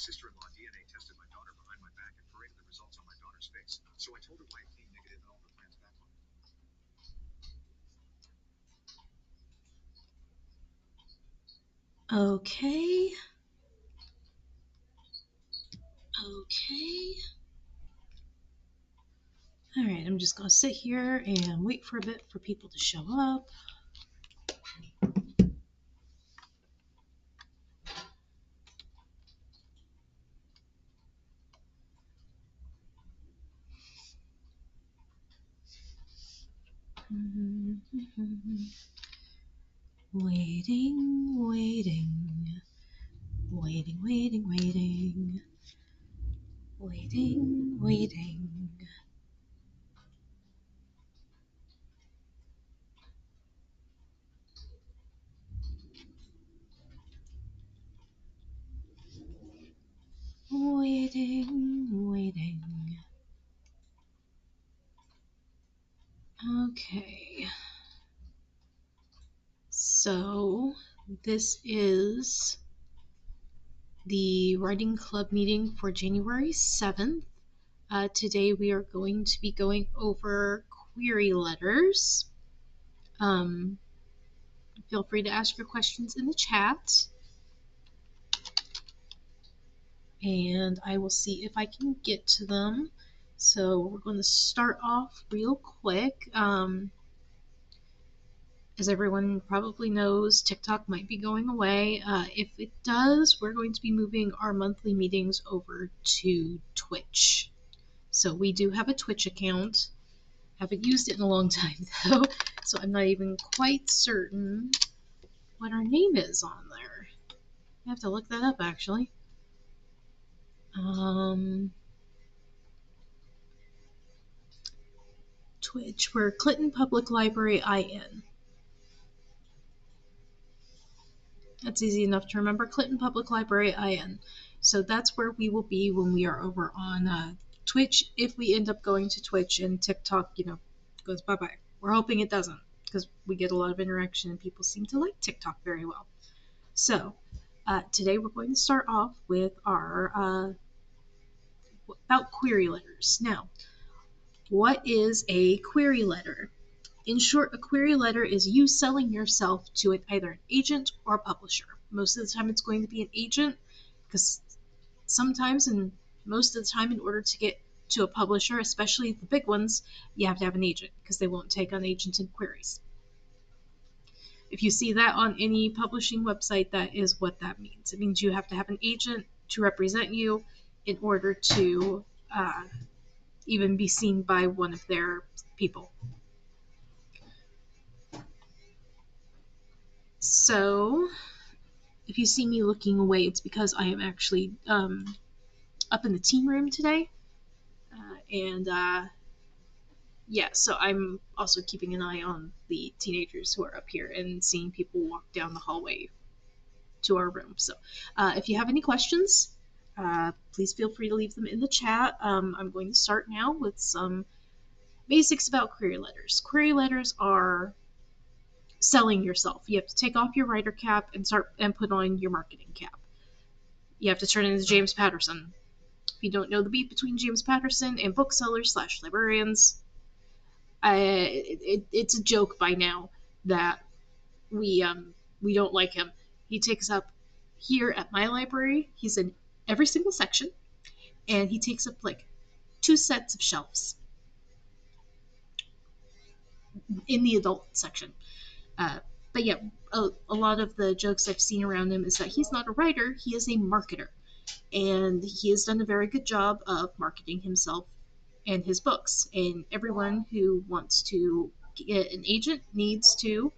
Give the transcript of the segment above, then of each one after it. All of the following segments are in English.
sister-in-law DNA tested my daughter behind my back and paraded the results on my daughter's face. So I told her why it came negative and all her plans backfired. Okay. Okay. All right, I'm just going to sit here and wait for a bit for people to show up. Waiting, waiting, waiting, waiting, waiting, waiting, waiting. Waiting, waiting. Okay. So, this is the writing club meeting for January 7th. Today we are going to be going over query letters. Feel free to ask your questions in the chat. And I will see if I can get to them. So we're going to start off real quick. As everyone probably knows, TikTok might be going away. If it does, we're going to be moving our monthly meetings over to Twitch. So we do have a Twitch account. Haven't used it in a long time though, so I'm not even quite certain what our name is on there. I have to look that up actually. Twitch, we're Clinton Public Library IN. That's easy enough to remember, Clinton Public Library IN. So that's where we will be when we are over on Twitch, if we end up going to Twitch and TikTok, goes bye-bye. We're hoping it doesn't, because we get a lot of interaction and people seem to like TikTok very well. So, today we're going to start off with our about query letters. Now, what is a query letter? In short, a query letter is you selling yourself to either an agent or a publisher. Most of the time it's going to be an agent, because sometimes and most of the time in order to get to a publisher, especially the big ones, you have to have an agent because they won't take on agent inquiries. If you see that on any publishing website, that is what that means. It means you have to have an agent to represent you in order to even be seen by one of their people. So, if you see me looking away, it's because I am actually up in the teen room today. So I'm also keeping an eye on the teenagers who are up here and seeing people walk down the hallway to our room. So if you have any questions, please feel free to leave them in the chat. I'm going to start now with some basics about query letters. Query letters are selling yourself. You have to take off your writer cap and put on your marketing cap. You have to turn into James Patterson. If you don't know the beef between James Patterson and booksellers/librarians, it's a joke by now that we don't like him. He takes up here at my library. He's in every single section, and he takes up like 2 sets of shelves in the adult section. But yeah, a lot of the jokes I've seen around him is that he's not a writer, he is a marketer. And he has done a very good job of marketing himself and his books. And everyone who wants to get an agent needs to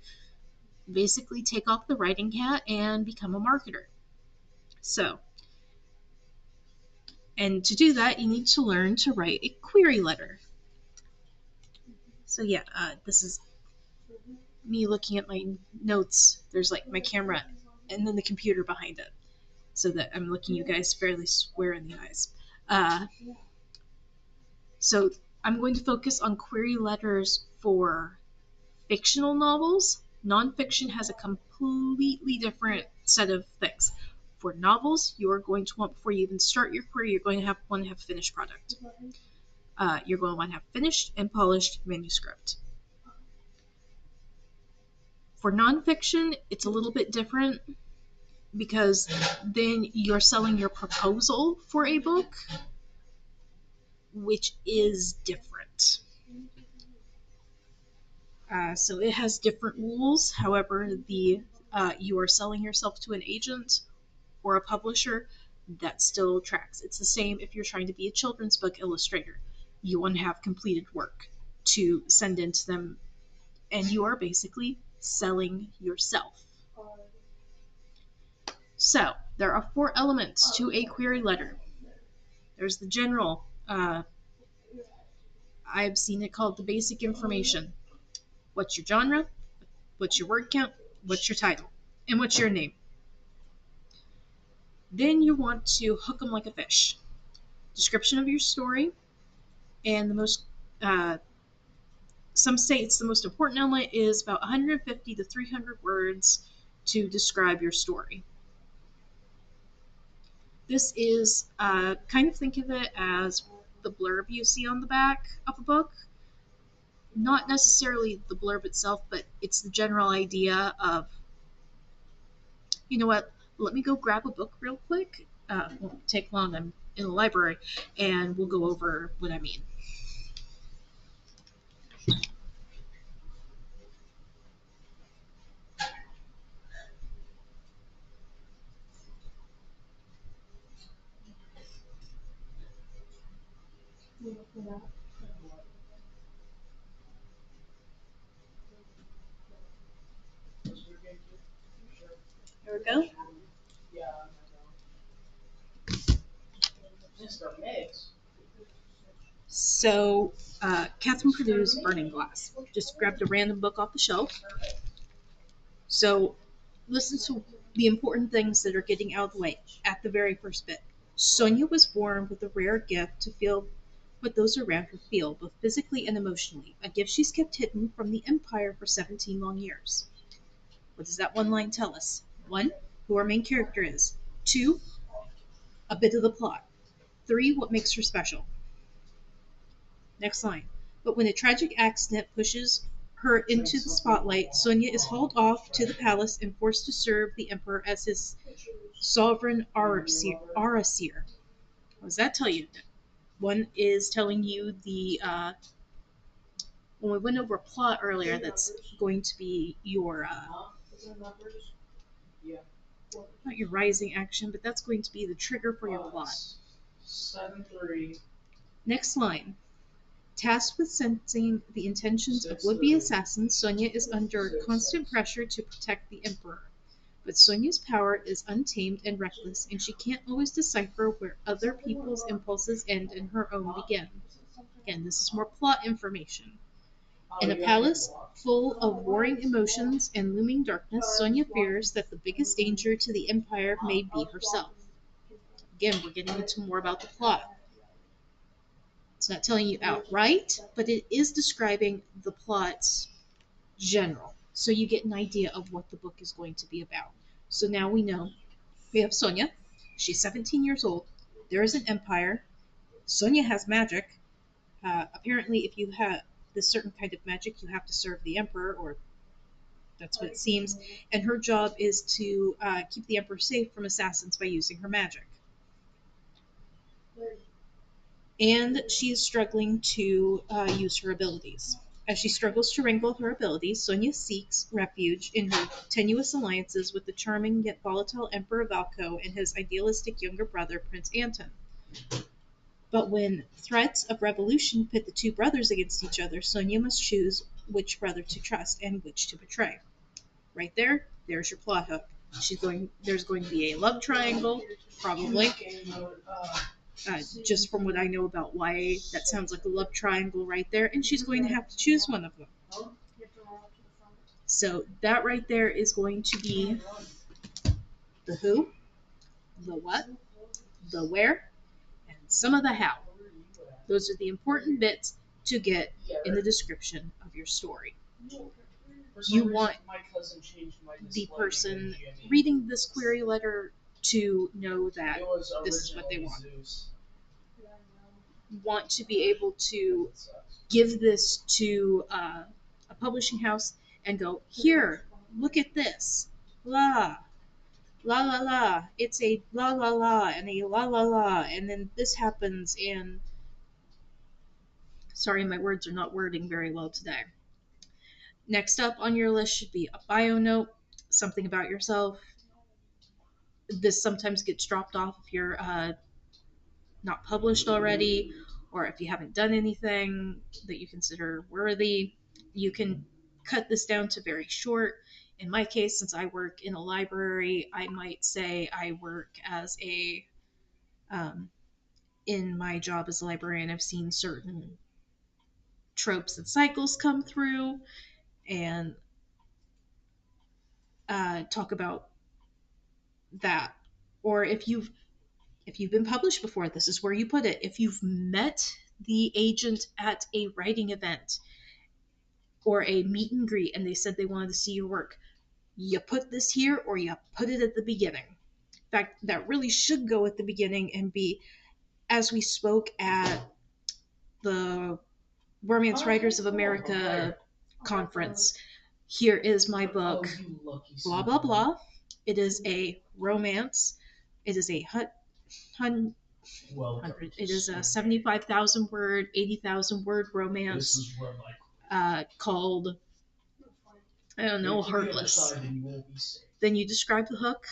basically take off the writing hat and become a marketer. So, and to do that, you need to learn to write a query letter. So yeah, this is me looking at my notes. There's like my camera and then the computer behind it, so that I'm looking you guys fairly square in the eyes. So I'm going to focus on query letters for fictional novels. Nonfiction has a completely different set of things. For novels, you are going to want, before you even start your query, you're going to want to have a finished product. You're going to want to have finished and polished manuscript. For nonfiction, it's a little bit different because then you're selling your proposal for a book, which is different. So it has different rules. However, you are selling yourself to an agent or a publisher, that still tracks. It's the same if you're trying to be a children's book illustrator. You want to have completed work to send in to them, and you are basically selling yourself. So, there are 4 elements to a query letter. There's the general, I've seen it called the basic information. What's your genre? What's your word count? What's your title? And what's your name? Then you want to hook them like a fish. Description of your story, and the most, some say it's the most important element is about 150 to 300 words to describe your story. This is, kind of think of it as the blurb you see on the back of a book. Not necessarily the blurb itself, but it's the general idea of, you know what, let me go grab a book real quick. Won't take long, I'm in the library, and we'll go over what I mean. Here we go. So, Catherine Purdue's Burning Glass. Just grabbed a random book off the shelf. So, listen to the important things that are getting out of the way at the very first bit. Sonia was born with a rare gift to feel what those around her feel, both physically and emotionally, a gift she's kept hidden from the Empire for 17 long years. What does that one line tell us? 1, who our main character is. 2, a bit of the plot. 3, what makes her special. Next line. But when a tragic accident pushes her into the spotlight, Sonia is hauled off to the palace and forced to serve the emperor as his sovereign Arasir. What does that tell you? One is telling you when we went over plot earlier, that's going to be your, not your rising action, but that's going to be the trigger for your plot. 7-3. Next line. Tasked with sensing the intentions of would-be assassins, Sonia is under constant pressure to protect the Emperor. But Sonia's power is untamed and reckless, and she can't always decipher where other people's impulses end and her own begin. Again, this is more plot information. In a palace full of warring emotions and looming darkness, Sonia fears that the biggest danger to the Empire may be herself. Again, we're getting into more about the plot. It's not telling you outright, but it is describing the plot's general. So you get an idea of what the book is going to be about. So now we know we have Sonia. She's 17 years old. There is an empire. Sonia has magic. Apparently, if you have this certain kind of magic, you have to serve the emperor, or that's what it seems. And her job is to keep the emperor safe from assassins by using her magic. And she is struggling to use her abilities. As she struggles to wrangle her abilities, Sonia seeks refuge in her tenuous alliances with the charming yet volatile Emperor Valko and his idealistic younger brother, Prince Anton. But when threats of revolution pit the two brothers against each other, Sonia must choose which brother to trust and which to betray. Right there, there's your plot hook. There's going to be a love triangle, probably. Just from what I know about YA, that sounds like a love triangle right there, and she's going to have to choose one of them. So that right there is going to be the who, the what, the where, and some of the how. Those are the important bits to get in the description of your story. You want the person reading this query letter to know that this is what they want to be able to give this to a publishing house and go, here, look at this, la la la la, it's a la la la and a la la la, and then this happens, and sorry, my words are not wording very well today. Next up on your list should be a bio note, something about yourself. This sometimes gets dropped off if you're not published already, or if you haven't done anything that you consider worthy. You can cut this down to very short. In my case, since I work in a library, I might say I work as a, in my job as a librarian, I've seen certain tropes and cycles come through, and talk about that. Or if you've been published before, this is where you put it. If you've met the agent at a writing event or a meet and greet and they said they wanted to see your work, you put this here or you put it at the beginning. In fact, that really should go at the beginning and be, as we spoke at the Romance Writers of America conference, here is my book, blah, blah, blah. It is a romance. It is a it is a 75,000 word, 80,000 word romance called, I don't know, Heartless. Then you describe the hook.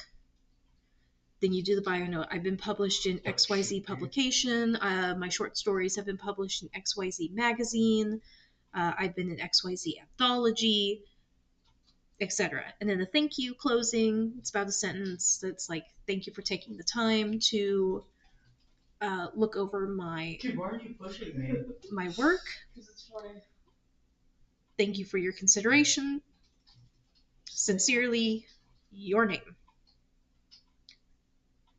Then you do the bio note. I've been published in XYZ publication. My short stories have been published in XYZ magazine. I've been in XYZ anthology, etc. And then the thank you closing, it's about a sentence that's like, thank you for taking the time to look over my my work. Thank you for your consideration. Sincerely, your name.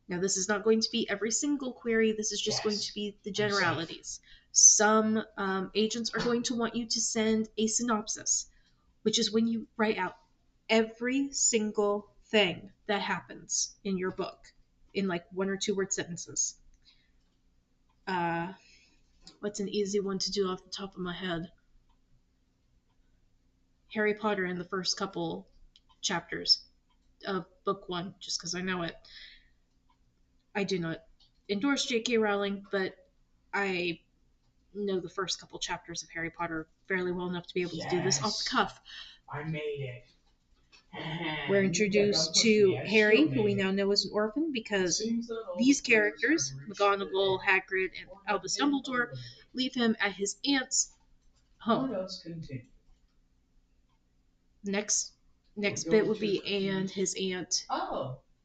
Now, this is not going to be every single query. This is just going to be the generalities. Some agents are going to want you to send a synopsis, which is when you write out every single thing that happens in your book in like 1 or 2 word sentences. What's an easy one to do off the top of my head? Harry Potter in the first couple chapters of book 1, just because I know it. I do not endorse J.K. Rowling, but I know the first couple chapters of Harry Potter fairly well enough to be able to do this off the cuff. I made it. We're introduced to Harry, who we now know is an orphan, because these characters, McGonagall, Hagrid, and Albus Dumbledore, leave him at his aunt's home. Next bit would be, and his aunt.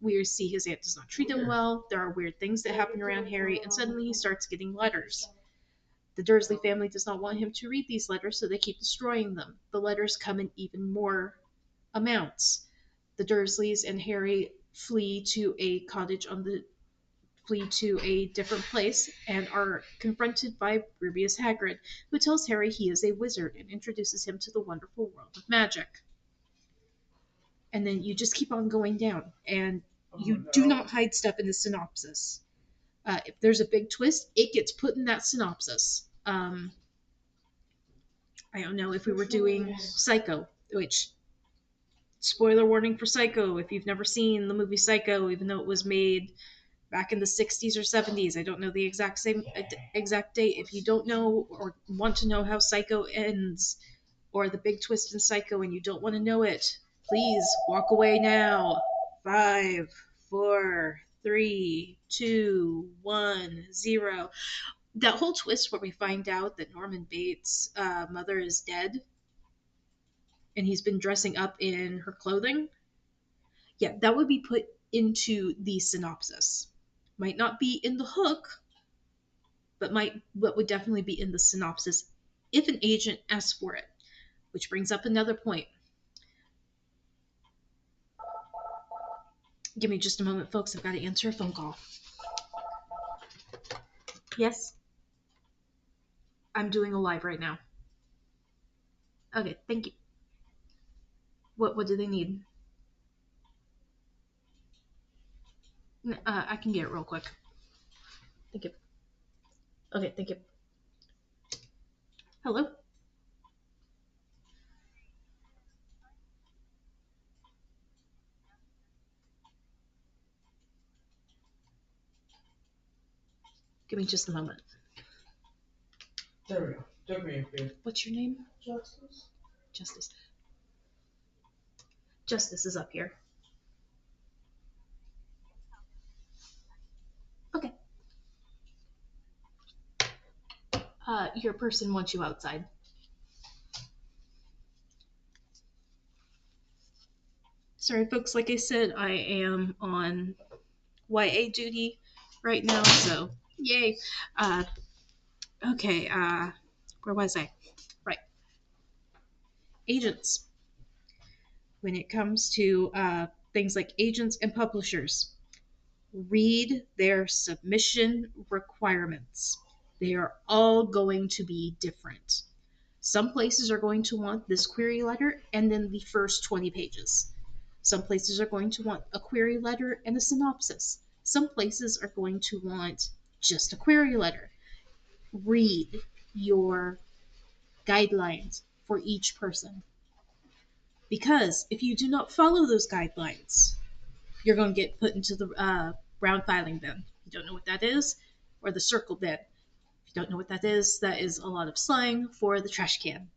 We see his aunt does not treat him well. There are weird things that happen around Harry, and suddenly he starts getting letters. The Dursley family does not want him to read these letters, so they keep destroying them. The letters come in even more amounts. The Dursleys and Harry flee to a different place and are confronted by Rubeus Hagrid, who tells Harry he is a wizard and introduces him to the wonderful world of magic. And then you just keep on going down, and you do not hide stuff in the synopsis. If there's a big twist, it gets put in that synopsis. I don't know if we were doing Psycho, which, spoiler warning for Psycho, if you've never seen the movie Psycho, even though it was made back in the 60s or 70s, I don't know the exact date. If you don't know or want to know how Psycho ends, or the big twist in Psycho, and you don't want to know it, please walk away now. 5, 4, 3, 2, 1, 0. That whole twist where we find out that Norman Bates' mother is dead and he's been dressing up in her clothing. Yeah, that would be put into the synopsis. Might not be in the hook, but would definitely be in the synopsis if an agent asks for it. Which brings up another point. Give me just a moment, folks. I've got to answer a phone call. Yes? I'm doing a live right now. Okay, thank you. What do they need? I can get it real quick. Thank you. Okay, thank you. Hello? Give me just a moment. There we go. Took me a few. What's your name? Justice. Justice. Justice is up here. Okay. Your person wants you outside. Sorry, folks. Like I said, I am on YA duty right now, so yay. Okay. Where was I? Right. Agents. When it comes to things like agents and publishers, read their submission requirements. They are all going to be different. Some places are going to want this query letter and then the first 20 pages. Some places are going to want a query letter and a synopsis. Some places are going to want just a query letter. Read your guidelines for each person. Because if you do not follow those guidelines, you're going to get put into the brown filing bin. You don't know what that is, or the circle bin. If you don't know what that is a lot of slang for the trash can.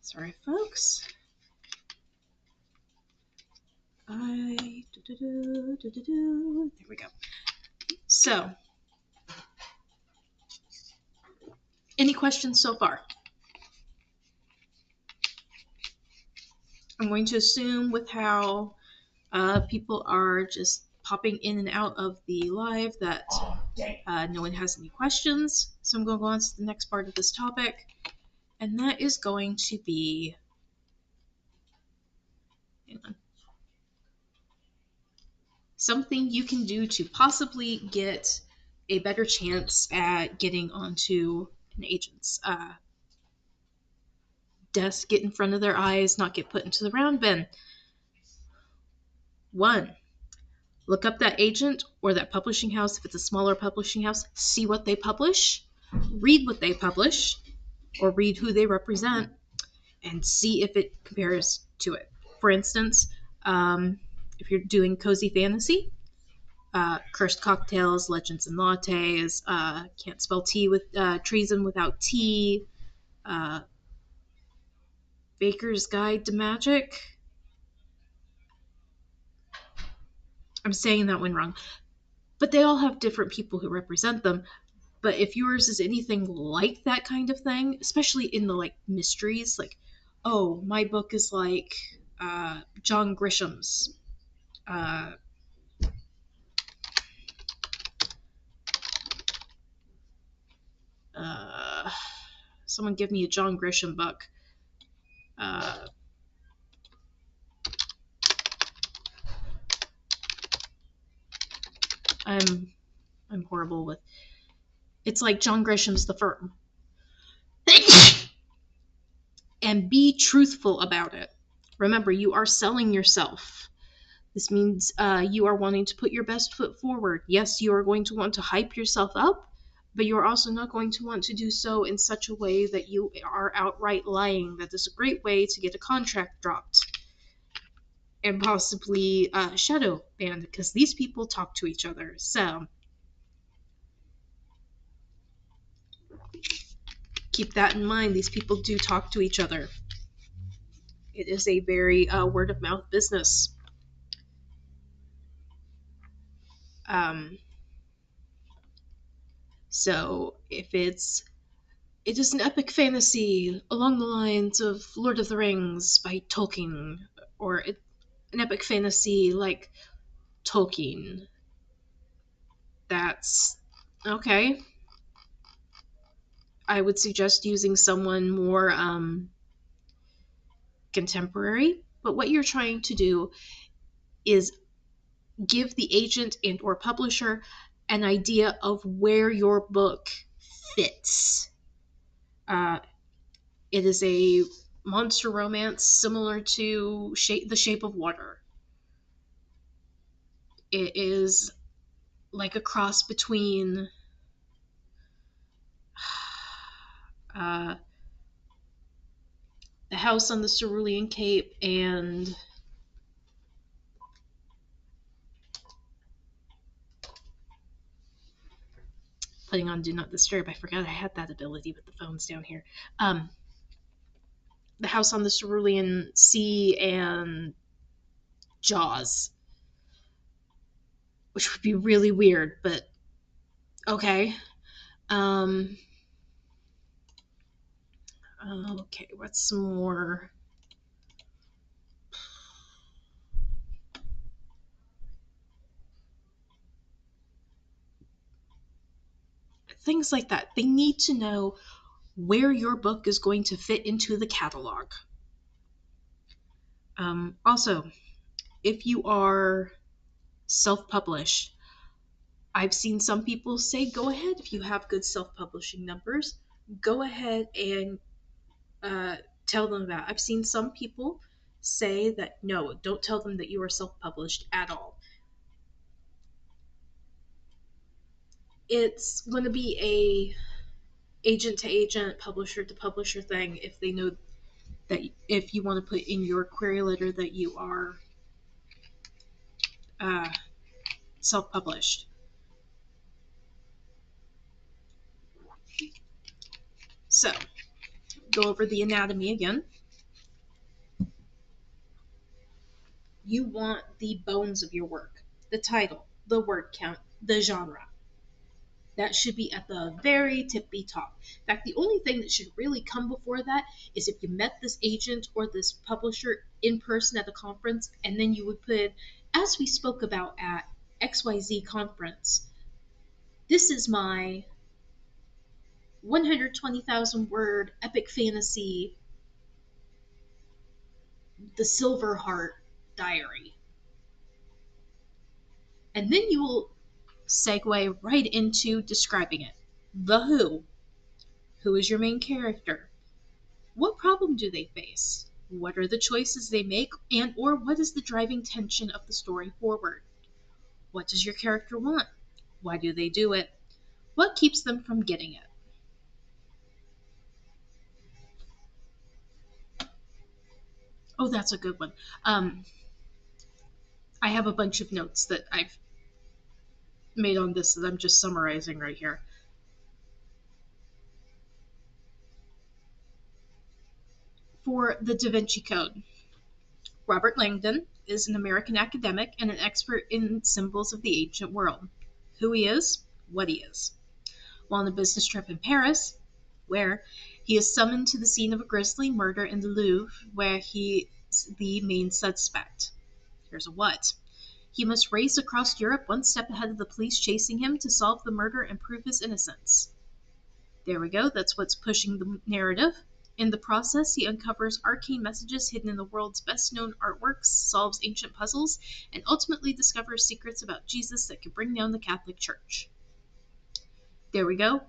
Sorry, folks. There we go. So, any questions so far? I'm going to assume with how people are just popping in and out of the live that no one has any questions. So I'm going to go on to the next part of this topic, and that is going to be, hang on, something you can do to possibly get a better chance at getting onto an agent's desk, get in front of their eyes, not get put into the round bin. 1. Look up that agent or that publishing house. If it's a smaller publishing house, see what they publish, read what they publish, or read who they represent, and see if it compares to it. For instance, if you're doing cozy fantasy, Cursed Cocktails, Legends and Lattes, Can't Spell Tea with Treason Without Tea, Baker's Guide to Magic. I'm saying that one wrong. But they all have different people who represent them. But if yours is anything like that kind of thing, especially in the like mysteries, like, oh, my book is like John Grisham's. Someone give me a John Grisham book. I'm horrible with. It's like John Grisham's The Firm. And be truthful about it. Remember, you are selling yourself. This means you are wanting to put your best foot forward. Yes, you are going to want to hype yourself up, but you're also not going to want to do so in such a way that you are outright lying. That is a great way to get a contract dropped and possibly shadow banned, because these people talk to each other. So keep that in mind. These people do talk to each other. It is a very word of mouth business. So if it is an epic fantasy along the lines of Lord of the Rings by Tolkien, or an epic fantasy like Tolkien, that's okay. I would suggest using someone more contemporary, but what you're trying to do is give the agent and or publisher an idea of where your book fits. It is a monster romance similar to The Shape of Water. It is like a cross between uh, The House on the Cerulean Cape and putting on Do Not Disturb. I forgot I had that ability with the phones down here. The House on the Cerulean Sea and Jaws, which would be really weird, but okay. Okay, what's some more? Things like that. They need to know where your book is going to fit into the catalog. Also, if you are self-published, I've seen some people say, go ahead if you have good self-publishing numbers, go ahead and tell them that. I've seen some people say that no, don't tell them that you are self-published at all. It's going to be a agent to agent, publisher to publisher thing if they know that if you want to put in your query letter that you are uh, self-published. So, go over the anatomy again. You want the bones of your work, the title, the word count, the genre. That should be at the very tippy top. In fact, the only thing that should really come before that is if you met this agent or this publisher in person at a conference, and then you would put, as we spoke about at XYZ conference, this is my 120,000 word epic fantasy, The Silver Heart Diary. And then you will segue right into describing it. The who. Who is your main character? What problem do they face? What are the choices they make, and or what is the driving tension of the story forward? What does your character want? Why do they do it? What keeps them from getting it? Oh, that's a good one. I have a bunch of notes that I've made on this that I'm just summarizing right here. For the Da Vinci Code, Robert Langdon is an American academic and an expert in symbols of the ancient world. Who he is, what he is. While on a business trip in Paris, where he is summoned to the scene of a grisly murder in the Louvre, where he is the main suspect. Here's a what. He must race across Europe one step ahead of the police chasing him to solve the murder and prove his innocence. There we go, that's what's pushing the narrative. In the process, he uncovers arcane messages hidden in the world's best-known artworks, solves ancient puzzles, and ultimately discovers secrets about Jesus that could bring down the Catholic Church. There we go.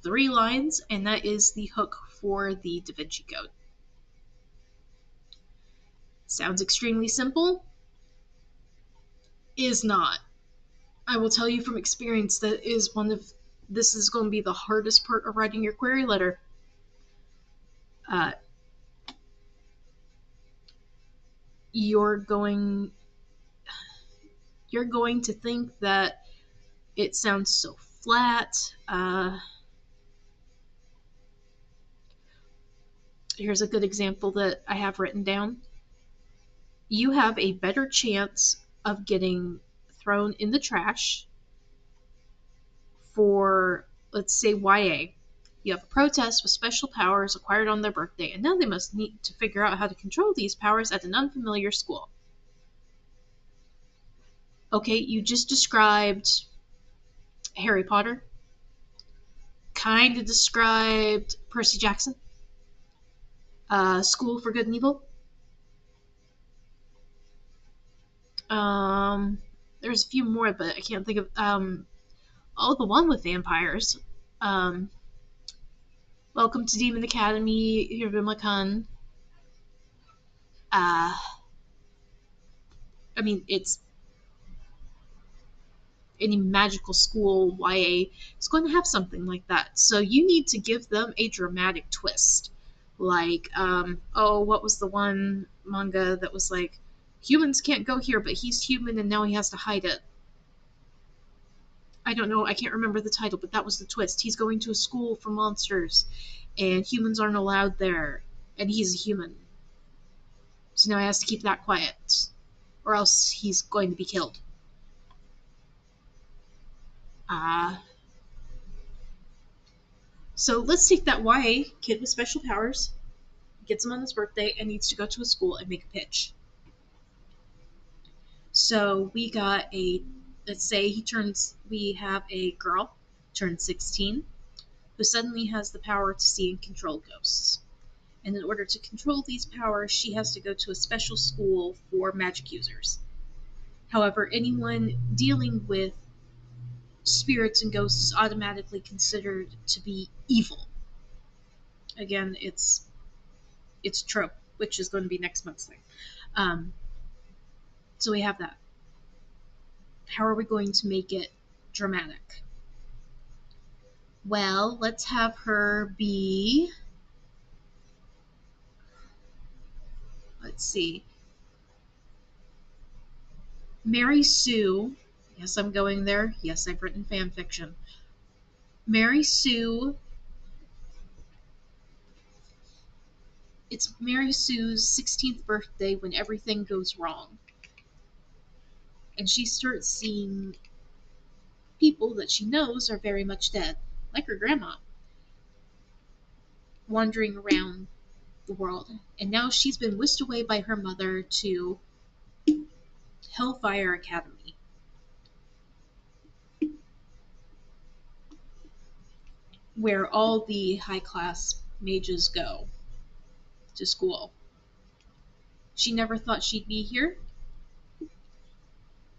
3 lines, and that is the hook for the Da Vinci Code. Sounds extremely simple. Is not. I will tell you from experience that this is going to be the hardest part of writing your query letter. You're going to think that it sounds so flat. Here's a good example that I have written down. You have a better chance of getting thrown in the trash for, let's say, YA. You have a protest with special powers acquired on their birthday, and now they must need to figure out how to control these powers at an unfamiliar school. Okay, you just described Harry Potter. Kind of described Percy Jackson. School for Good and Evil. There's a few more, but I can't think of. The one with vampires. Welcome to Demon Academy, Hirvimla Khan. I mean, it's any magical school YA is going to have something like that. So you need to give them a dramatic twist. Like, what was the one manga that was like, humans can't go here, but he's human and now he has to hide it? I don't know, I can't remember the title, but that was the twist. He's going to a school for monsters, and humans aren't allowed there, and he's a human. So now he has to keep that quiet, or else he's going to be killed. So let's take that YA kid with special powers, gets him on his birthday, and needs to go to a school and make a pitch. So let's say we have a girl, turns 16, who suddenly has the power to see and control ghosts. And in order to control these powers, she has to go to a special school for magic users. However, anyone dealing with spirits and ghosts is automatically considered to be evil. Again, it's trope, which is going to be next month's thing. So we have that. How are we going to make it dramatic? Well, let's have her be. Let's see. Mary Sue. Yes, I'm going there. Yes, I've written fan fiction. Mary Sue. It's Mary Sue's 16th birthday when everything goes wrong. And she starts seeing people that she knows are very much dead, like her grandma, wandering around the world. And now she's been whisked away by her mother to Hellfire Academy, where all the high-class mages go to school. She never thought she'd be here,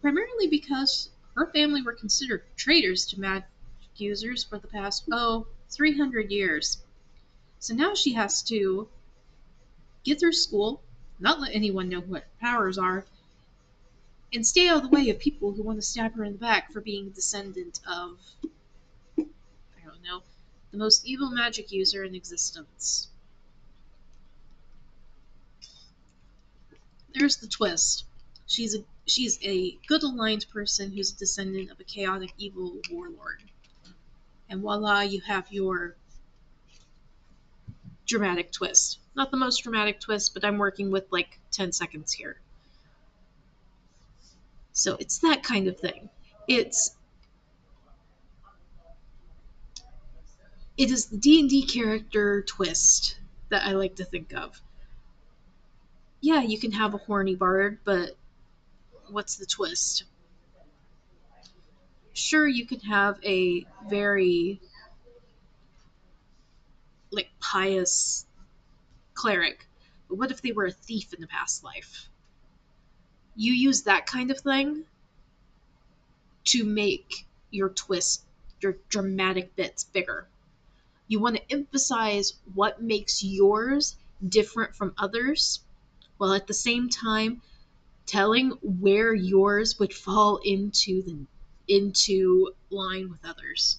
primarily because her family were considered traitors to magic users for the past, 300 years. So now she has to get through school, not let anyone know what her powers are, and stay out of the way of people who want to stab her in the back for being a descendant of, I don't know, the most evil magic user in existence. There's the twist. She's a good aligned person who's a descendant of a chaotic evil warlord. And voila, you have your dramatic twist. Not the most dramatic twist, but I'm working with like 10 seconds here. So it's that kind of thing. It is the D&D character twist that I like to think of. Yeah, you can have a horny bard, but what's the twist? Sure, you can have a very pious cleric, but what if they were a thief in the past life? You use that kind of thing to make your twist, your dramatic bits bigger. You want to emphasize what makes yours different from others, while at the same time telling where yours would fall into line with others.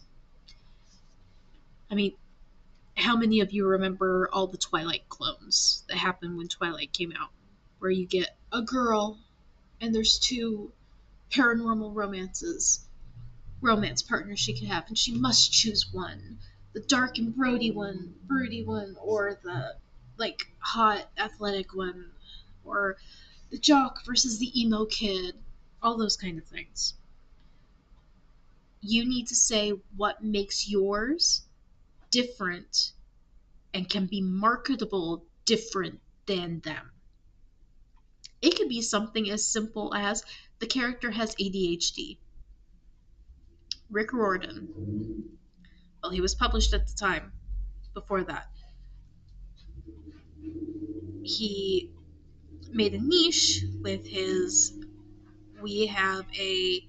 I mean, how many of you remember all the Twilight clones that happened when Twilight came out? Where you get a girl and there's two paranormal romance partners she can have, and she must choose one. The dark and broody one, or the hot athletic one, or the jock versus the emo kid, all those kind of things. You need to say what makes yours different and can be marketable different than them. It could be something as simple as the character has ADHD. Rick Riordan. Well, he was published at the time. Before that, he made a niche with his we have a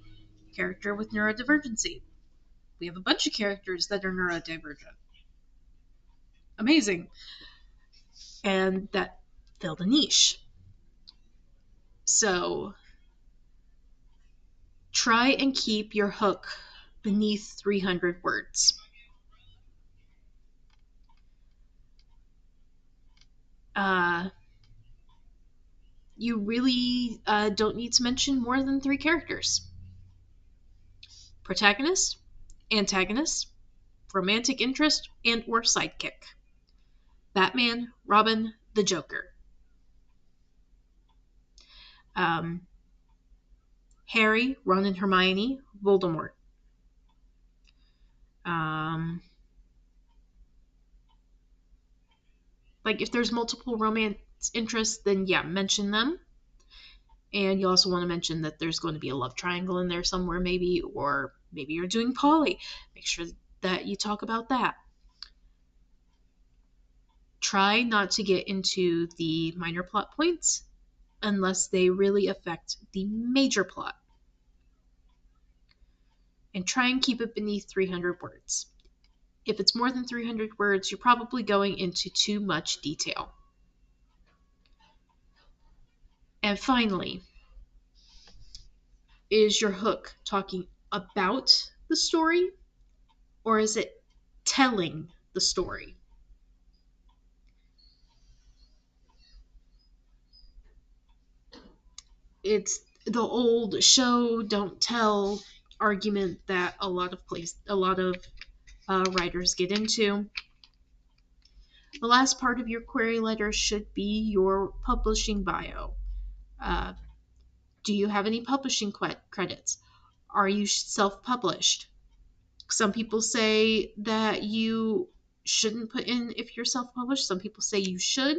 character with neurodivergency. We have a bunch of characters that are neurodivergent. Amazing. And that filled a niche. So Try and keep your hook beneath 300 words. You really don't need to mention more than 3 characters: protagonist, antagonist, romantic interest, and or sidekick. Batman, Robin, the Joker. Harry, Ron and Hermione, Voldemort. Like, if there's multiple romance interests, then yeah, mention them. And you also want to mention that there's going to be a love triangle in there somewhere, maybe, or maybe you're doing poly. Make sure that you talk about that. Try not to get into the minor plot points unless they really affect the major plot. And try and keep it beneath 300 words. If it's more than 300 words, you're probably going into too much detail. And finally, is your hook talking about the story, or is it telling the story? It's the old show don't tell argument that a lot of writers get into. The last part of your query letter should be your publishing bio. Do you have any publishing credits? Are you self-published? Some people say that you shouldn't put in if you're self-published. Some people say you should.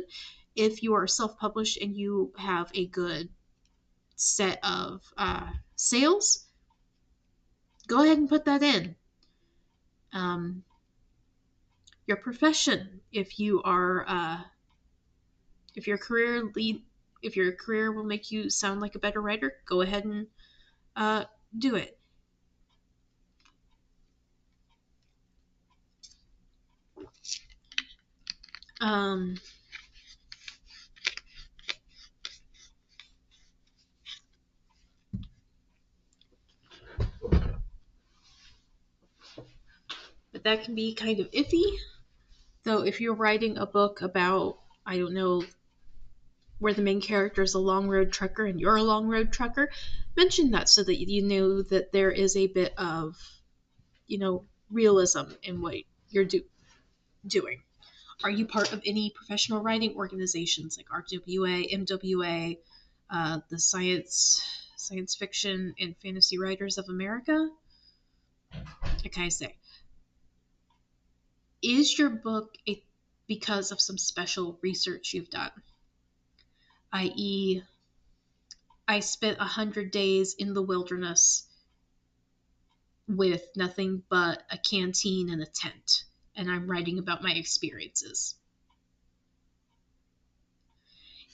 If you are self-published and you have a good set of sales, go ahead and put that in. Your profession, if you are, if your career will make you sound like a better writer, go ahead and do it. But that can be kind of iffy. Though if you're writing a book about, I don't know, where the main character is a long road trucker and you're a long road trucker, mention that so that you know that there is a bit of, realism in what you're doing. Are you part of any professional writing organizations like RWA, MWA, the Science Fiction and Fantasy Writers of America? Like I say, is your book because of some special research you've done? I.e., I spent 100 days in the wilderness with nothing but a canteen and a tent, and I'm writing about my experiences.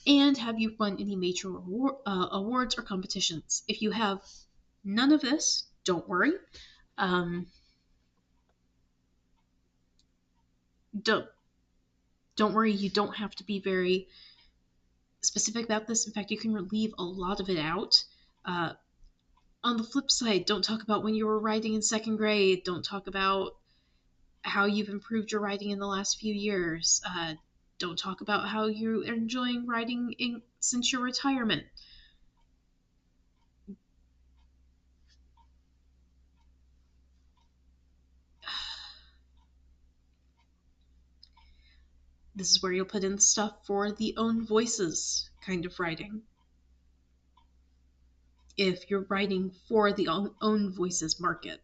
And have you won any major awards or competitions? If you have none of this, don't worry. Don't worry, you don't have to be very specific about this. In fact, you can leave a lot of it out. On the flip side, don't talk about when you were writing in 2nd grade. Don't talk about how you've improved your writing in the last few years. Don't talk about how you're enjoying writing since your retirement. This is where you'll put in stuff for the own voices kind of writing. If you're writing for the own voices market.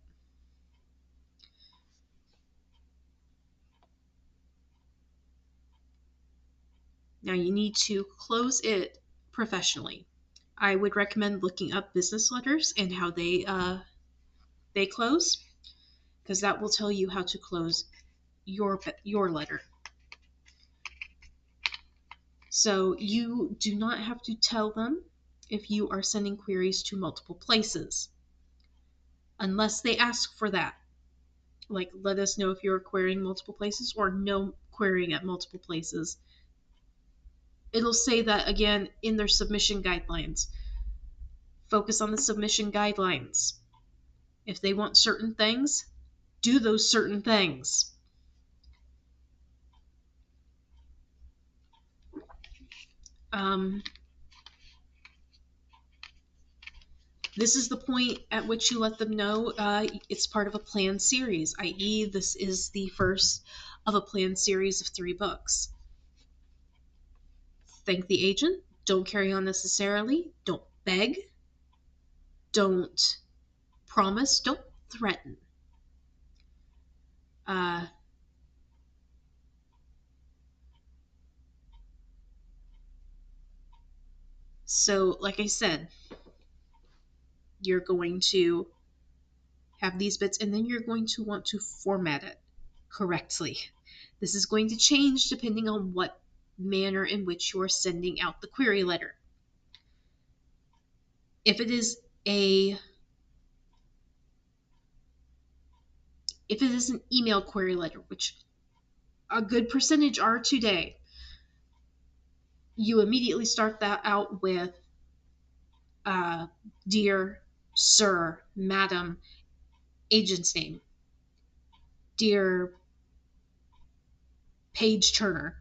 Now you need to close it professionally. I would recommend looking up business letters and how they close, because that will tell you how to close your letter. So you do not have to tell them if you are sending queries to multiple places, unless they ask for that. Like, let us know if you're querying multiple places or no querying at multiple places. It'll say that again in their submission guidelines. Focus on the submission guidelines. If they want certain things, do those certain things. This is the point at which you let them know it's part of a planned series, i.e., this is the first of a planned series of 3 books. Thank the agent. Don't carry on necessarily. Don't beg. Don't promise. Don't threaten. So, like I said, you're going to have these bits, and then you're going to want to format it correctly. This is going to change depending on what manner in which you're sending out the query letter. If it is an email query letter, which a good percentage are today, you immediately start that out with dear sir, madam, agent's name, dear page turner.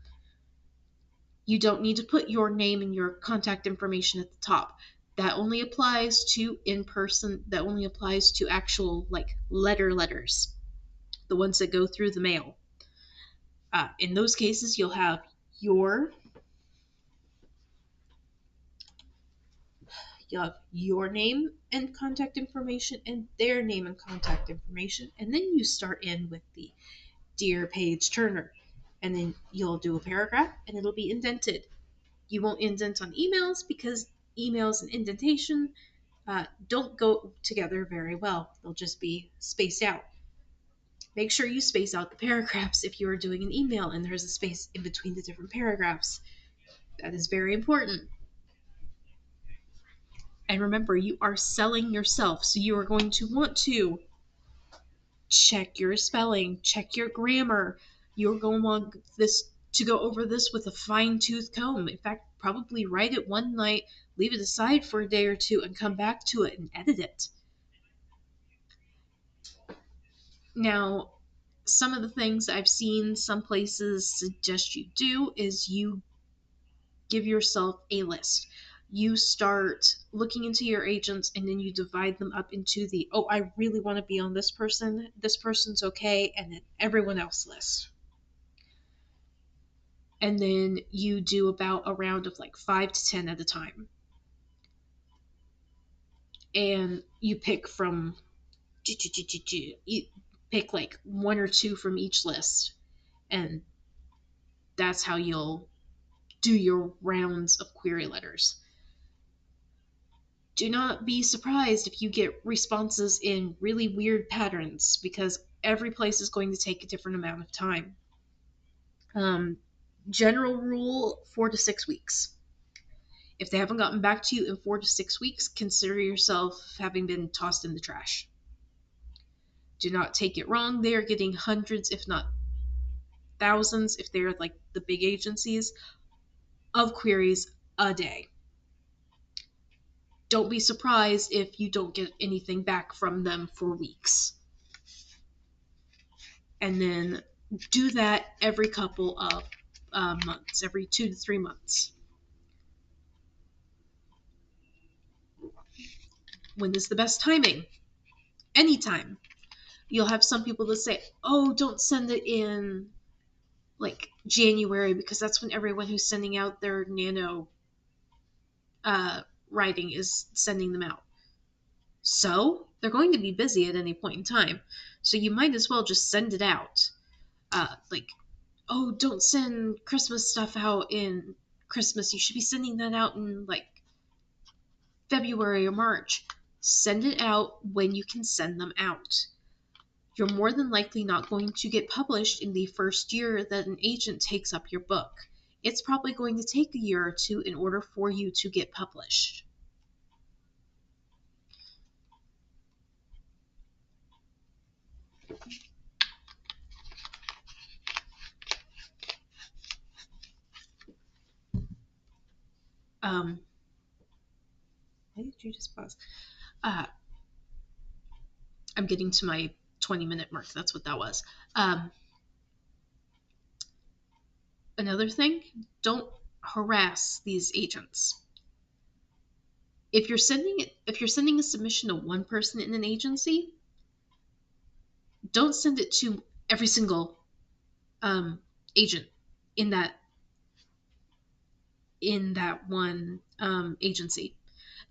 You don't need to put your name and your contact information at the top. That only applies to in-person, that only applies to actual like letters, the ones that go through the mail. In those cases, you'll have your name and contact information and their name and contact information, and then you start in with the dear page turner, and then you'll do a paragraph and it'll be indented. You won't indent on emails because emails and indentation don't go together very well. They'll just be spaced out. Make sure you space out the paragraphs if you are doing an email and there's a space in between the different paragraphs. That is very important. And remember, you are selling yourself, so you are going to want to check your spelling, check your grammar. You're going to want to go over this with a fine-tooth comb. In fact, probably write it one night, leave it aside for a day or two, and come back to it and edit it. Now, some of the things I've seen some places suggest you do is you give yourself a list. You start looking into your agents and then you divide them up into the, oh, I really want to be on this person's okay, and then everyone else list. And then you do about a round of like 5 to 10 at a time. And you pick from, you pick like 1 or 2 from each list. And that's how you'll do your rounds of query letters. Do not be surprised if you get responses in really weird patterns, because every place is going to take a different amount of time. General rule, 4 to 6 weeks. If they haven't gotten back to you in 4 to 6 weeks, consider yourself having been tossed in the trash. Do not take it wrong. They are getting hundreds, if not thousands, if they're like the big agencies, of queries a day. Don't be surprised if you don't get anything back from them for weeks. And then do that every couple of months, every 2 to 3 months. When is the best timing? Anytime. You'll have some people that say, oh, don't send it in like January, because that's when everyone who's sending out their nano writing is sending them out. So they're going to be busy at any point in time. So you might as well just send it out. Oh, don't send Christmas stuff out in Christmas. You should be sending that out in like February or March. Send it out when you can send them out. You're more than likely not going to get published in the first year that an agent takes up your book. It's probably going to take a year or 2 in order for you to get published. Why did you just pause? I'm getting to my 20-minute mark. That's what that was. Another thing, don't harass these agents. If you're sending a submission to one person in an agency, don't send it to every single agent in that one agency,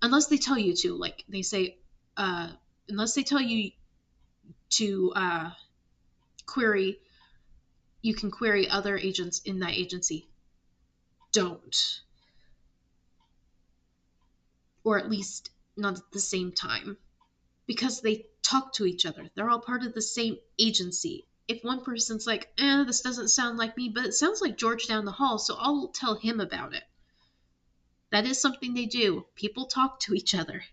unless they tell you to. Like they say, unless they tell you to query, you can query other agents in that agency. Don't, or at least not at the same time, because they talk to each other. They're all part of the same agency. If one person's like, this doesn't sound like me, but it sounds like George down the hall, so I'll tell him about it. That is something they do. People talk to each other.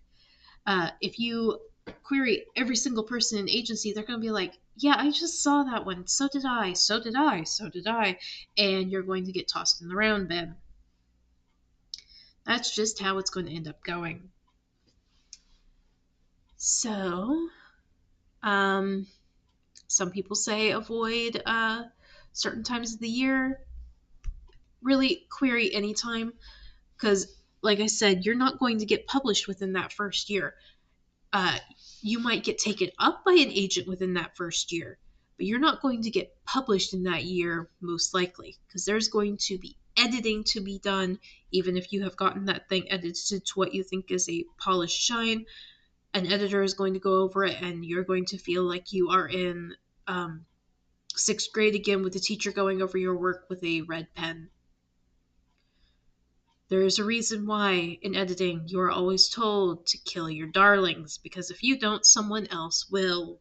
If you query every single person in agency, they're going to be like, yeah, I just saw that one. So did I. So did I. So did I. And you're going to get tossed in the round bin. That's just how it's going to end up going. So, some people say avoid certain times of the year. Really query anytime, because, like I said, you're not going to get published within that first year. You might get taken up by an agent within that first year, but you're not going to get published in that year, most likely, because there's going to be editing to be done. Even if you have gotten that thing edited to what you think is a polished shine, an editor is going to go over it, and you're going to feel like you are in 6th grade again, with the teacher going over your work with a red pen. There is a reason why in editing you are always told to kill your darlings, because if you don't, someone else will.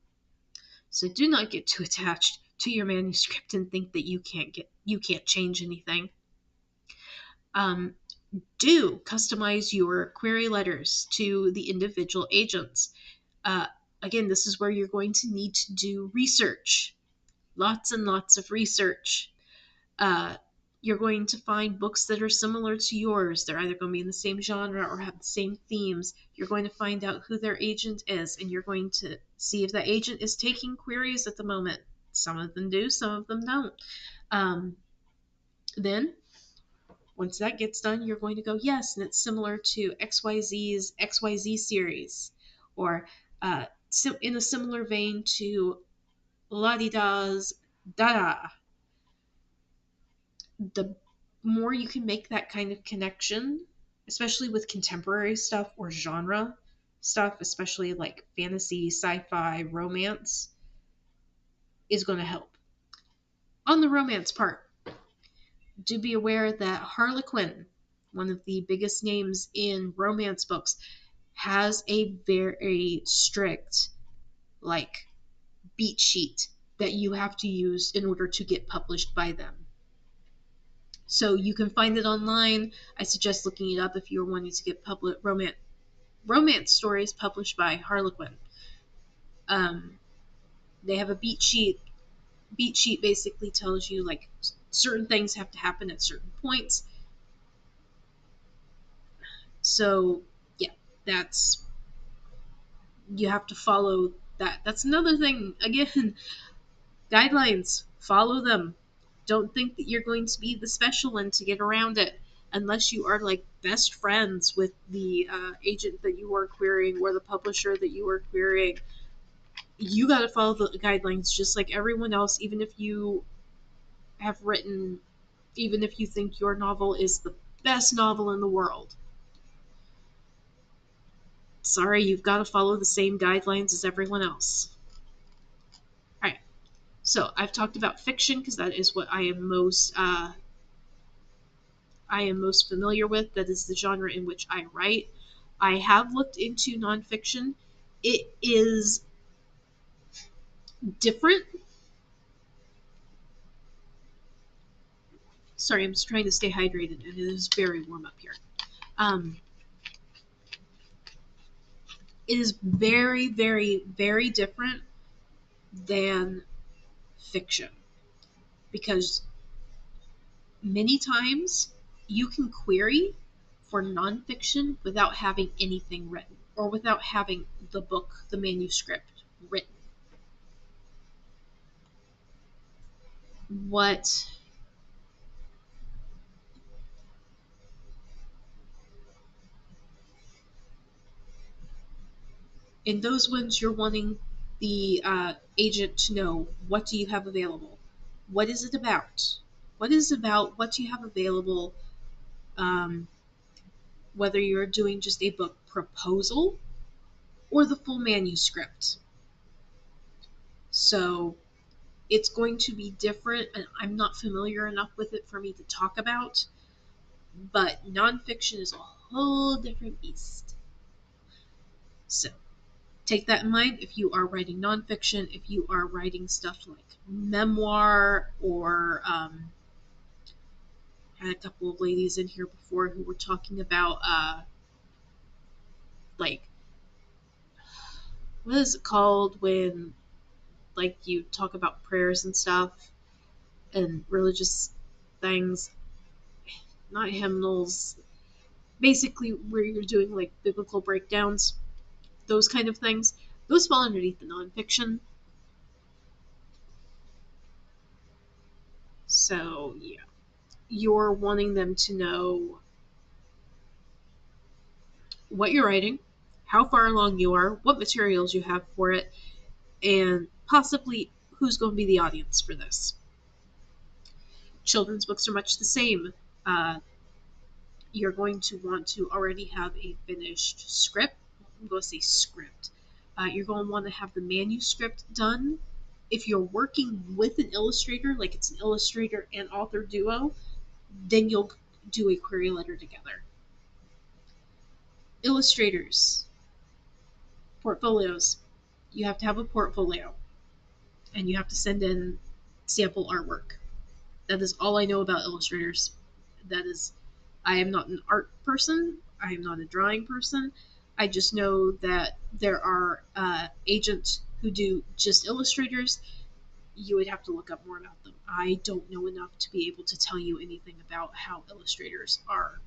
So do not get too attached to your manuscript and think that you can't change anything. Do customize your query letters to the individual agents. Again, this is where you're going to need to do research. Lots and lots of research. You're going to find books that are similar to yours. They're either going to be in the same genre or have the same themes. You're going to find out who their agent is, and you're going to see if that agent is taking queries at the moment. Some of them do, some of them don't. Then, once that gets done, you're going to go, yes, and it's similar to XYZ's XYZ series, or in a similar vein to La-di-da's Dada. The more you can make that kind of connection, especially with contemporary stuff or genre stuff, especially like fantasy, sci-fi, romance, is going to help. On the romance part, do be aware that Harlequin, one of the biggest names in romance books, has a very strict beat sheet that you have to use in order to get published by them. So you can find it online. I suggest looking it up if you're wanting to get public romance stories published by Harlequin. They have a beat sheet. Beat sheet basically tells you certain things have to happen at certain points. So yeah, you have to follow that. That's another thing. Again, guidelines. Follow them. Don't think that you're going to be the special one to get around it, unless you are best friends with the agent that you are querying or the publisher that you are querying. You got to follow the guidelines just like everyone else, even if you think your novel is the best novel in the world. Sorry, you've got to follow the same guidelines as everyone else. Alright, so I've talked about fiction because that is what I am most familiar with. That is the genre in which I write. I have looked into nonfiction. It is different. Sorry, I'm just trying to stay hydrated, and it is very warm up here. It is very, very, very different than fiction, because many times you can query for nonfiction without having anything written or without having the book, the manuscript written. What in those ones you're wanting the agent to know, what do you have available? What is it about? What is it about? What do you have available? Um, whether you're doing just a book proposal or the full manuscript. So it's going to be different, and I'm not familiar enough with it for me to talk about, but nonfiction is a whole different beast. So take that in mind if you are writing nonfiction, if you are writing stuff like memoir or had a couple of ladies in here before who were talking about like, what is it called when like you talk about prayers and stuff and religious things, not hymnals, basically where you're doing like biblical breakdowns, those kind of things. Those fall underneath the nonfiction. So yeah, you're wanting them to know what you're writing, how far along you are, what materials you have for it, and possibly who's going to be the audience for this. Children's books are much the same. Uh, you're going to want to already have a finished script. I'm going to say script. You're going to want to have the manuscript done. If you're working with an illustrator, like it's an illustrator and author duo, then you'll do a query letter together. Illustrators, portfolios. You have to have a portfolio, and you have to send in sample artwork. That is all I know about illustrators. That is, I am not an art person. I am not a drawing person. I just know that there are agents who do just illustrators. You would have to look up more about them. I don't know enough to be able to tell you anything about how illustrators are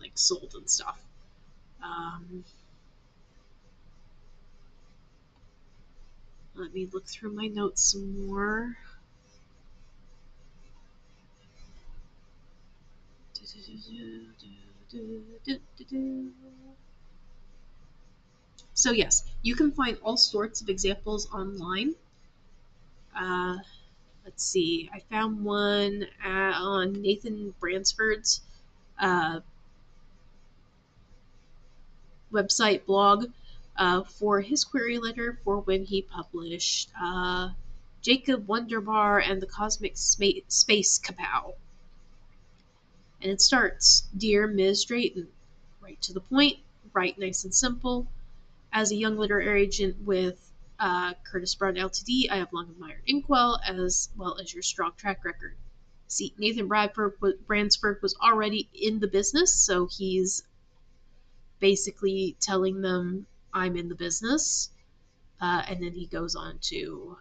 like sold and stuff. Let me look through my notes some more. So yes, you can find all sorts of examples online. Let's see, I found one on Nathan Bransford's uh, website blog for his query letter for when he published Jacob Wonderbar and the Cosmic Space Kapow. And it starts, Dear Ms. Drayton, right to the point, right nice and simple. As a young literary agent with Curtis Brown Ltd., I have long admired Inkwell as well as your strong track record. See, Nathan Bransford was already in the business, so he's basically telling them, I'm in the business. And then he goes on to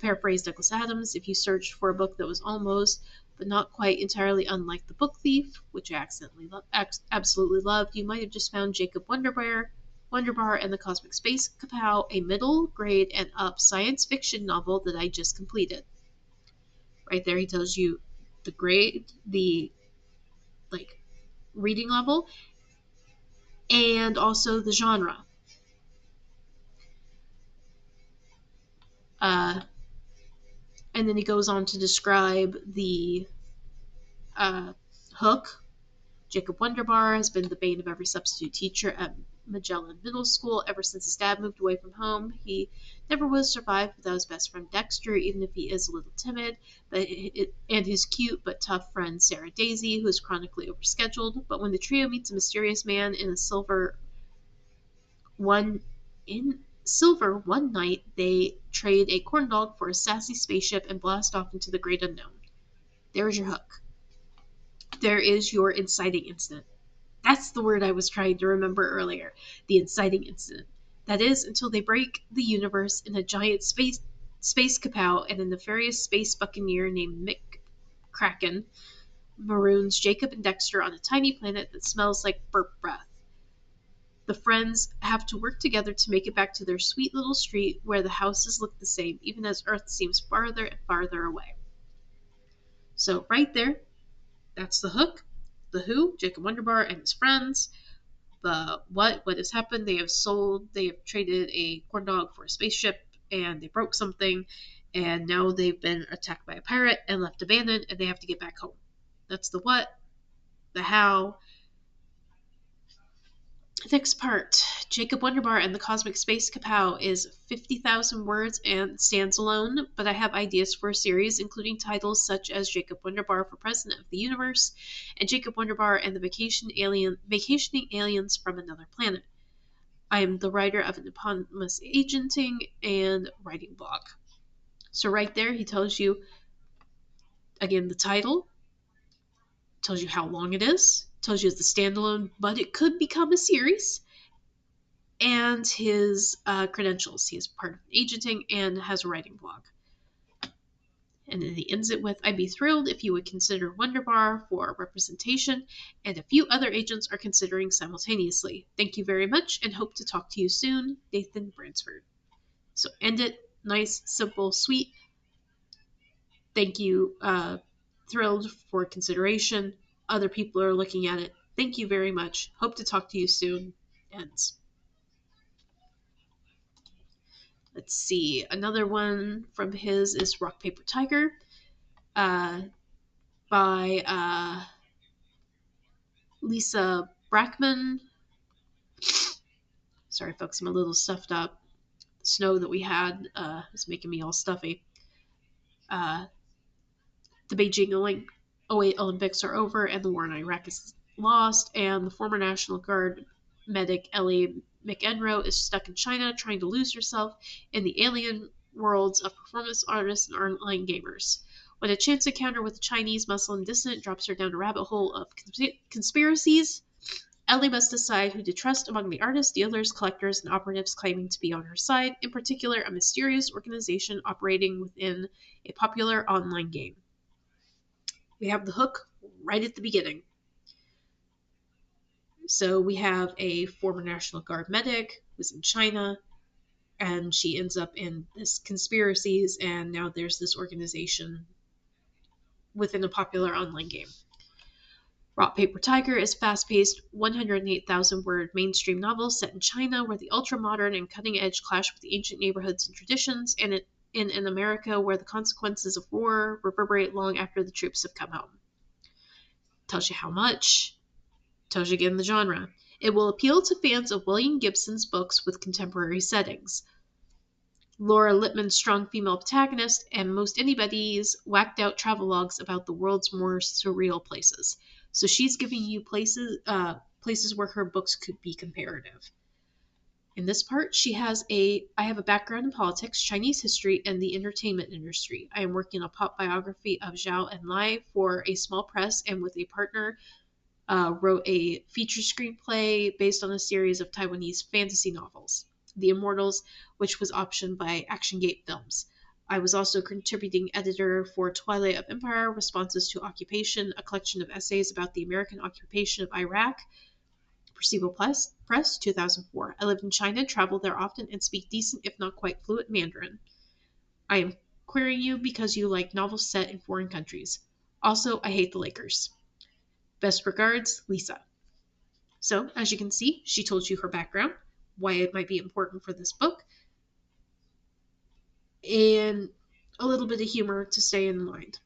paraphrase Douglas Adams, if you searched for a book that was almost, but not quite entirely unlike The Book Thief, which I absolutely loved, you might have just found Jacob Wonderbar and the Cosmic Space Kapow, a middle grade and up science fiction novel that I just completed. Right there, he tells you the grade, the like reading level, and also the genre. And then he goes on to describe the hook. Jacob Wonderbar has been the bane of every substitute teacher at Magellan Middle School ever since his dad moved away from home. He never would have survived without his best friend Dexter, even if he is a little timid, and his cute but tough friend Sarah Daisy, who is chronically overscheduled. But when the trio meets a mysterious man in silver one night, they trade a corn dog for a sassy spaceship and blast off into the great unknown. There's your hook. There is your inciting incident. That's the word I was trying to remember earlier. The inciting incident. That is, until they break the universe in a giant space kapow and a nefarious space buccaneer named Mick Kraken maroons Jacob and Dexter on a tiny planet that smells like burp breath. The friends have to work together to make it back to their sweet little street where the houses look the same, even as Earth seems farther and farther away. So right there, that's the hook. The who, Jacob Wonderbar and his friends. The what has happened. They have traded a corn dog for a spaceship, and they broke something, and now they've been attacked by a pirate and left abandoned, and they have to get back home. That's the what, the how. Next part, Jacob Wonderbar and the Cosmic Space Kapow is 50,000 words and stands alone, but I have ideas for a series, including titles such as Jacob Wonderbar for President of the Universe and Jacob Wonderbar and the Vacationing Aliens from Another Planet. I am the writer of an eponymous agenting and writing blog. So right there, he tells you, again, the title, tells you how long it is, tells you it's a standalone, but it could become a series, and his credentials. He is part of agenting and has a writing blog. And then he ends it with, I'd be thrilled if you would consider Wonderbar for representation, and a few other agents are considering simultaneously. Thank you very much, and hope to talk to you soon, Nathan Bransford. So end it nice, simple, sweet. Thank you, thrilled for consideration. Other people are looking at it. Thank you very much. Hope to talk to you soon. Ends. Let's see. Another one from his is Rock, Paper, Tiger by Lisa Brackman. Sorry, folks, I'm a little stuffed up. The snow that we had is making me all stuffy. The Beijing Olympics are over, and the war in Iraq is lost, and the former National Guard medic Ellie McEnroe is stuck in China trying to lose herself in the alien worlds of performance artists and online gamers. When a chance encounter with a Chinese Muslim dissident drops her down a rabbit hole of conspiracies, Ellie must decide who to trust among the artists, dealers, collectors, and operatives claiming to be on her side, in particular a mysterious organization operating within a popular online game. We have the hook right at the beginning. So we have a former National Guard medic who's in China, and she ends up in this conspiracies, and now there's this organization within a popular online game. Rock, Paper, Tiger is fast-paced, 108,000-word mainstream novel set in China where the ultra-modern and cutting-edge clash with the ancient neighborhoods and traditions, and in an America where the consequences of war reverberate long after the troops have come home. Tells you how much. Tells you again the genre. It will appeal to fans of William Gibson's books with contemporary settings. Laura Lippman's strong female protagonist, and most anybody's whacked-out travelogues about the world's more surreal places. So she's giving you places where her books could be comparative. In this part, I have a background in politics, Chinese history, and the entertainment industry. I am working on a pop biography of Zhao Enlai for a small press, and with a partner, wrote a feature screenplay based on a series of Taiwanese fantasy novels, The Immortals, which was optioned by Action Gate Films. I was also contributing editor for Twilight of Empire, Responses to Occupation, a collection of essays about the American occupation of Iraq, Percival Press, 2004. I live in China, travel there often, and speak decent, if not quite fluent, Mandarin. I am querying you because you like novels set in foreign countries. Also, I hate the Lakers. Best regards, Lisa. So, as you can see, she told you her background, why it might be important for this book, and a little bit of humor to stay in mind.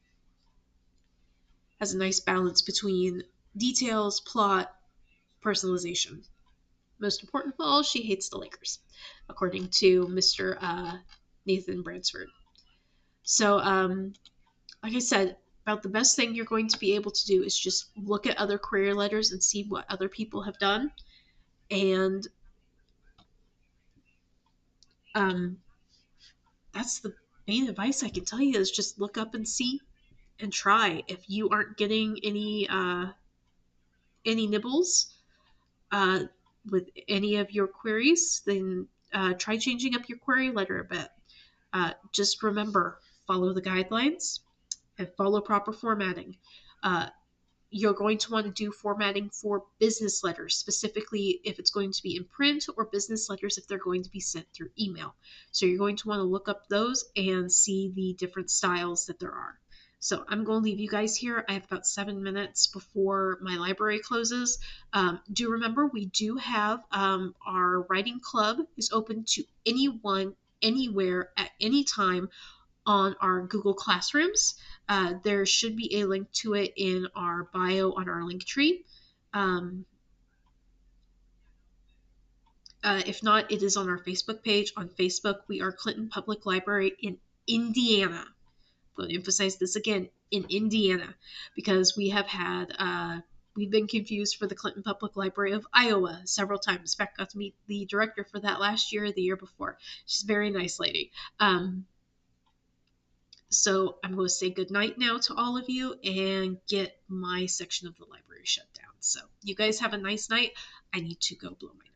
Has a nice balance between details, plot, personalization. Most important of all, she hates the Lakers, according to Mr. Nathan Bransford. So, like I said, about the best thing you're going to be able to do is just look at other query letters and see what other people have done. And that's the main advice I can tell you, is just look up and see and try. If you aren't getting any nibbles with any of your queries, then try changing up your query letter a bit. Just remember, follow the guidelines and follow proper formatting. you're going to want to do formatting for business letters, specifically if it's going to be in print, or business letters if they're going to be sent through email. So you're going to want to look up those and see the different styles that there are. So I'm going to leave you guys here. I have about 7 minutes before my library closes. Do remember, we do have our writing club is open to anyone, anywhere, at any time on our Google Classrooms. There should be a link to it in our bio on our link tree. If not, it is on our Facebook page. On Facebook, we are Clinton Public Library in Indiana. I'm going to emphasize this again, in Indiana, because we have had we've been confused for the Clinton Public Library of Iowa several times. In fact, got to meet the director for that last year or the year before. She's a very nice lady. So I'm going to say goodnight now to all of you and get my section of the library shut down. So you guys have a nice night. I need to go blow my